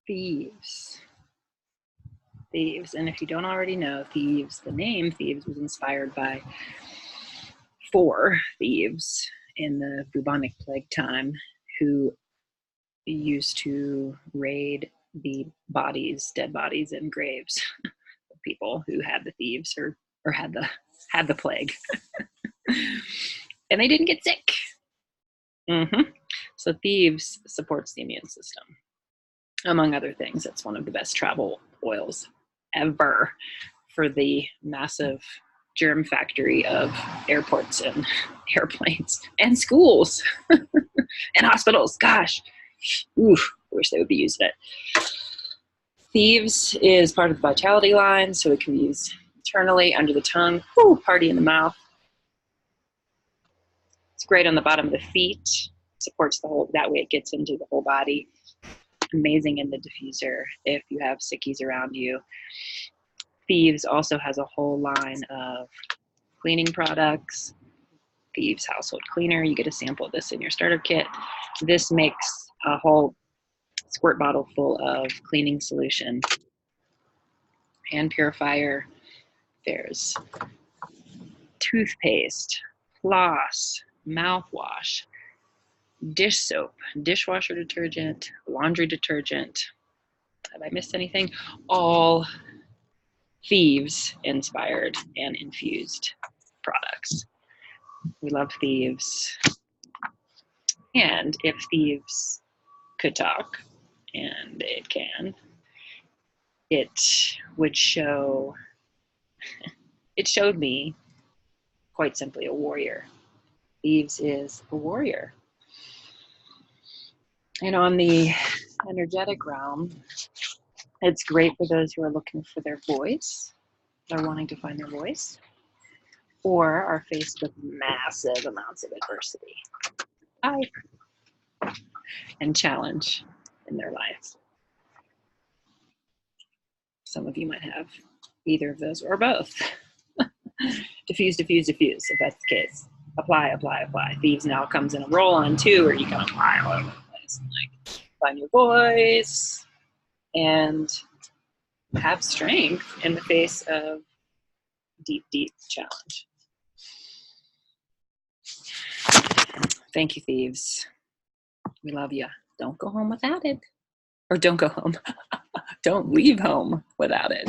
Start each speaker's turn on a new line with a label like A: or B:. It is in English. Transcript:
A: Thieves. Thieves. And if you don't already know, Thieves, the name Thieves was inspired by 4 thieves in the bubonic plague time who used to raid the bodies, dead bodies in graves of people who had the thieves or had the plague. And they didn't get sick. So Thieves supports the immune system, among other things. It's one of the best travel oils ever for the massive germ factory of airports and airplanes and schools and hospitals. Gosh, oof, I wish they would be using it. Thieves is part of the Vitality line, so it can be used internally, under the tongue, party in the mouth. It's great on the bottom of the feet, supports the whole, that way it gets into the whole body. Amazing in the diffuser if you have sickies around you. Thieves also has a whole line of cleaning products. Thieves Household Cleaner, you get a sample of this in your starter kit. This makes a whole squirt bottle full of cleaning solution. Hand purifier, there's toothpaste, floss, mouthwash, dish soap, dishwasher detergent, laundry detergent. Have I missed anything? All Thieves inspired and infused products. We love Thieves. And if Thieves could talk, and it can, it would show, it showed me quite simply a warrior. Thieves is a warrior. And on the energetic realm, it's great for those who are looking for their voice, they're wanting to find their voice, or are faced with massive amounts of adversity and challenge in their life. Some of you might have either of those or both. Diffuse, diffuse, diffuse, if that's the case. Apply, apply, apply. Thieves now comes in a roll on 2 where you can apply all over the place. Like, find your voice and have strength in the face of deep, deep challenge. Thank you, Thieves. We love you. Don't go home without it. Or don't go home. Don't leave home without it.